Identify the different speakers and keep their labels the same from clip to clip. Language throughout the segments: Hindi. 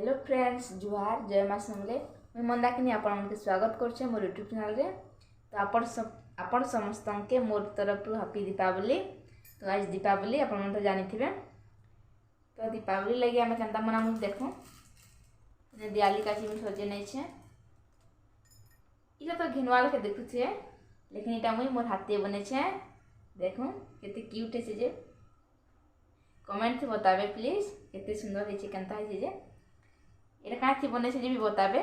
Speaker 1: हेलो फ्रेंड्स, जुहार जय माँ समले। मुझे मंदाकिनी आपके स्वागत कर मोर यूट्यूब चैनल रे। तो आपण समस्त के मोर तरफ हैप्पी दीपावली। तो आज दीपावली आपण तो जानी थे। तो दीपावली लगे आम के मना देखूँ दिवाली का चीज सजे नहीं छे। इला तो घिनवाल के देखुछे, लेकिन इटा मुई मोर हाथे बने छे। देखूँ केते क्यूट है जे। कमेंट से बतावे प्लीज केते सुंदर है केनता है जे। এটা কাঁচি বনেছে যে বতাবে।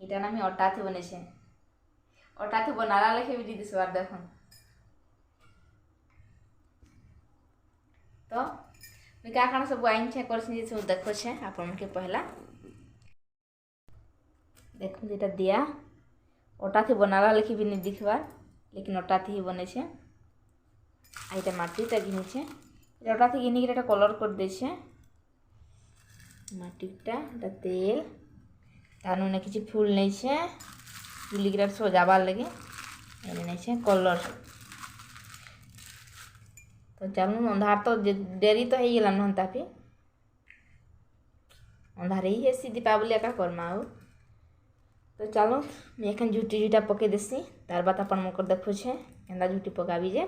Speaker 1: এটা না আমি অটাতে বনেছে। অটাতে বনালা লেখে भी दीदी सवार देखो। तो मैं क्या खाना सब आइन छे करछ जे सब देखो छे आपन के पहला देखो जेटा दिया অটাতে বনালা লেখি भी नहीं दिखबार, लेकिन অটাতে ही बने छे। आइटा माटी ता घिनी छे। অটাতে घिनी के এটা कलर कर दे छे। माटीटा तेल तार किसी फूल नहीं छे तुलिग्रा सजाबार लगे नहीं छे कलर। तो चलो अंधार तो डेरी तो है ना फिर अंधार ही है दीपावली का करमा आउ। तो चलो मैं एखन झुटी झुटा पके देसी तार बात अपन मकर देखो छे केंदा झुटी पकाबी जे।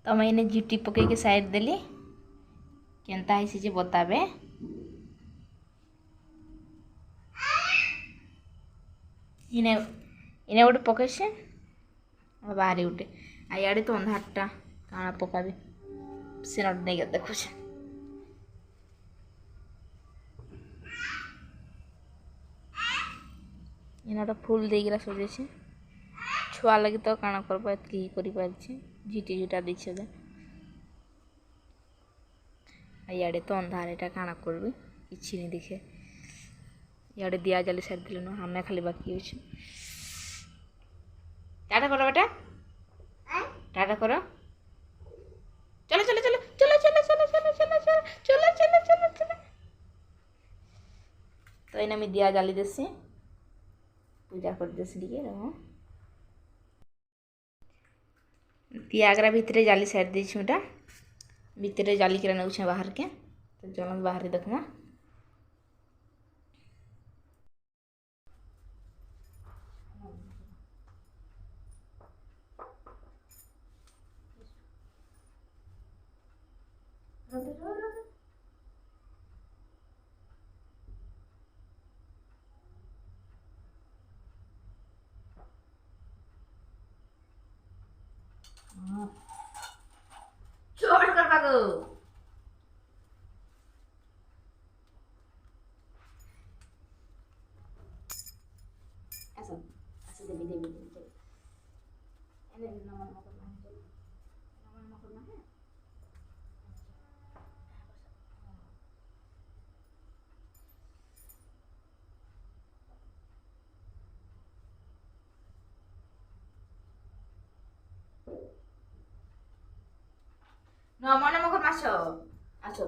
Speaker 1: तो मैं इन्हें झुटी पके के साइड देली केनता है जे बताबे। इने इने गोटे पके बाहरी गोटे आड़े तो अंधारटा काଣା पकाबी से नहीं देखो इना फूल देगी सजे छुआ लगे तो काଣା करबा एतकी करि पारछि झिटी झुटा दीछे जे। इे तो अंधार एटा काଣା करबी किछि नहीं दिखे। इे दिया जली सारी दिल ना हमें खाली बाकी हो। टाटा करो बेटा, टाटा करो। चलो चलो चलो चलो चलो चलो चलो चलो चलो चलो चलो चलो। तो इन्हें मैं दिया जाली देसी पूजा कर देसी लिए रहो। दिया आगरा भितरे जाली साइड देटा भितरे जाली के नौ बाहर के। तो चलो बाहर देखमा छोड़ कर भागो। ऐसा ऐसे देवी देवी देवी एने नमन करना है नमन करना है। No, mone mo con macho. Acho.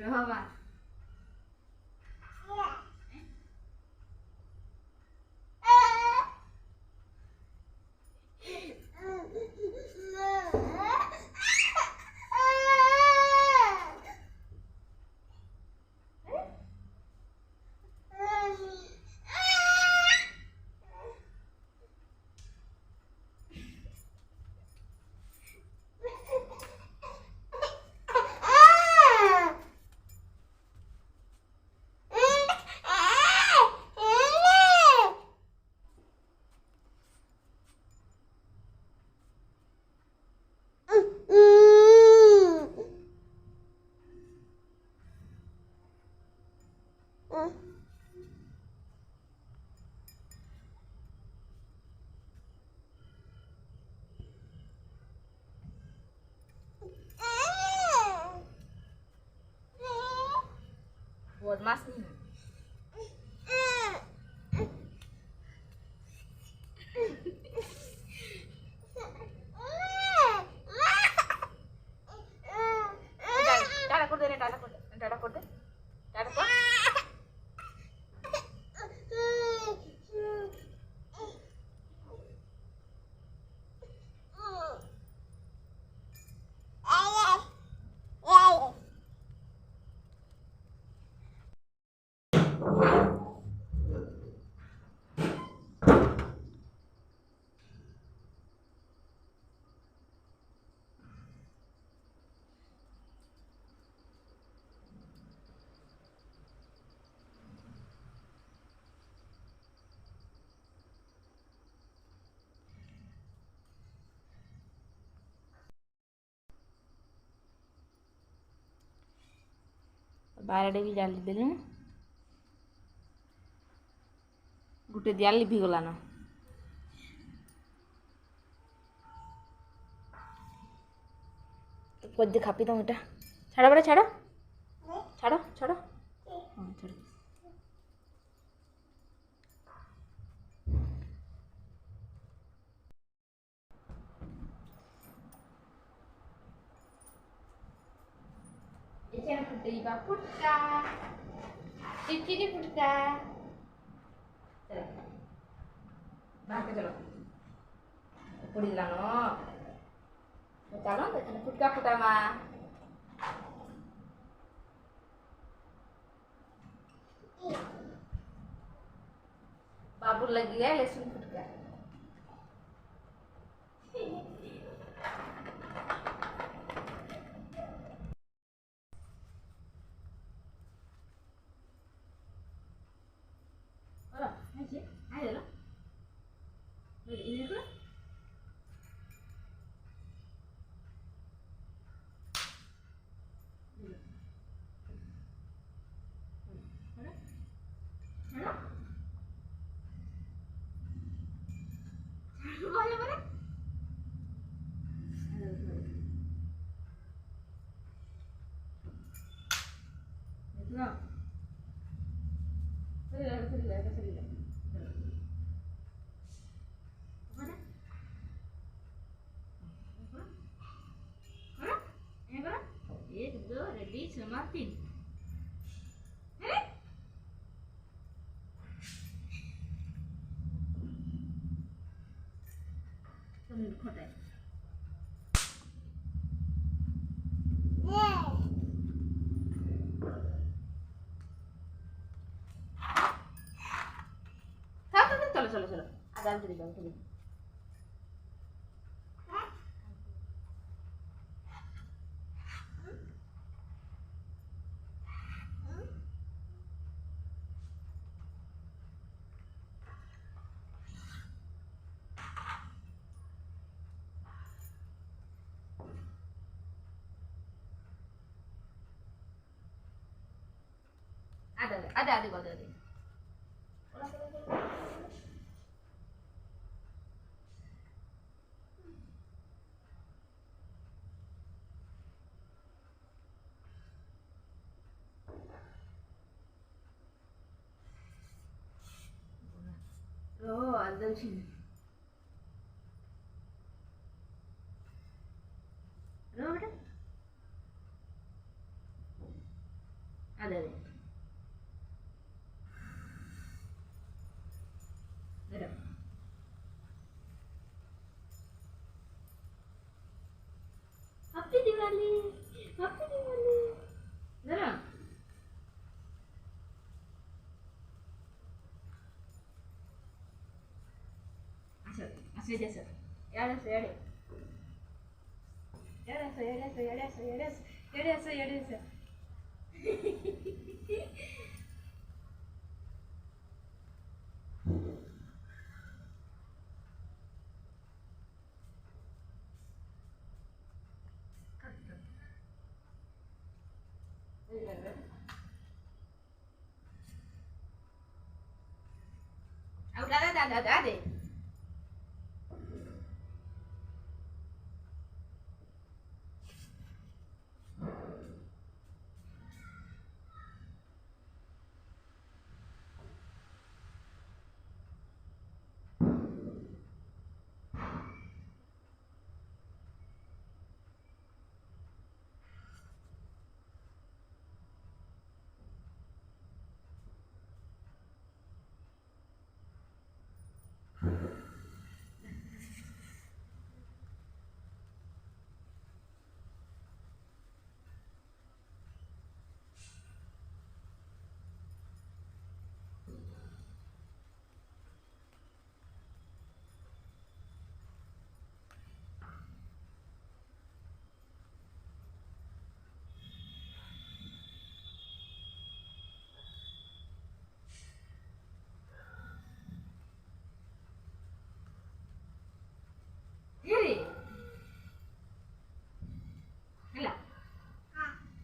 Speaker 1: रहबा बदमाश नहीं है। टाटा कर दे रे, टाटा कर दे, टाटा कर दे, टाटा कर। बारडे भी जाली देलु गुटे दियाल लिभि गलान कोदे खापी दम एटा छाड़ बड़ा छाड़ छाड़ छाड़ हां छाड़ एचन फुटेइबा फुटका चिचिरी फुटका चलो बाहर चलो पुडिलानो चलो देखने फुटका फुटा मा बाबू लग गया लहसुन फुटका No. एक दो रेडी समाप्ति खोटे चलो चलो चलो आराम से जाओ चलो ada ada oh ada sini ada दे हैप्पी दिवाली जरा अच्छा अच्छा जैसे यार से यार ada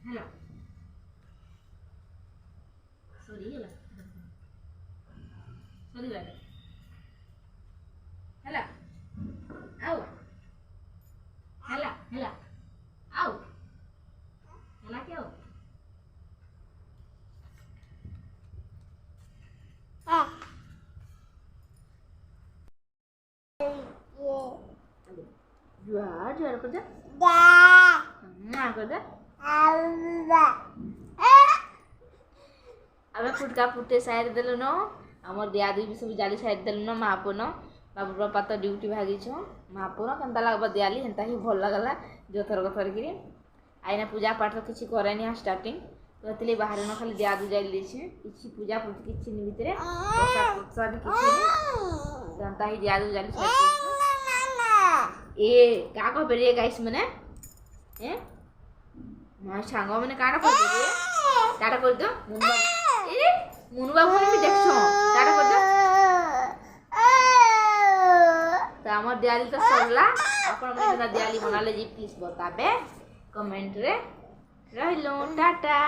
Speaker 1: Hello. Sorry lah. Sorry lah. Hello. Au. Hello. Hello. Au. Hello kêu. Jual, jual kerja. Nah, kerja. ଆମେ ଫୁଟକା ଫୁଟେ ସାଇଡ୍ ଦେଲୁ ନ ଆମର ଦିଆ ଦୁଇ ବି ସବୁ ଜାଲି ସାଇଡ୍ ଦେଲୁ ନ ମାପୁନ ବାବୁ ବାପା ତ ଡ୍ୟୁଟି ଭାଗିଛ ମାପୁନ କେନ୍ତା ଲାଗବ ଦିଆଲି ହେନ୍ତା ହିଁ ଭଲ ଲାଗଲା ଯୋଉ ଥରକ ଥରିକିରି ଆଇନା ପୂଜା ପାଠ ତ କିଛି କରେନି ଷ୍ଟାର୍ଟିଂ ତ ହେତିଲି ବାହାରେ ନ ଖାଲି ଦିଆ ଦୁଇ ଜାଲି ଦେଇଛି କିଛି ପୂଜା କିଛି ନି ଭିତରେ ପ୍ରସାଦ କିଛି କେନ୍ତା ହିଁ ଦିଆ ଦୁଇ ଜାଲି ଏ କା କହିପାରିବେ ଗାଇସ୍ ମାନେ ମୋ ସାଙ୍ଗ ମାନେ କାଣା କହିପାରିବେ टाटा कर दो मुनु बाबू भी देखछ टाटा कर दो तो हमर दिवाली तो सरला अपन मन दिवाली मनाले जी प्लीज बताबे कमेंट रे रहलो टाटा।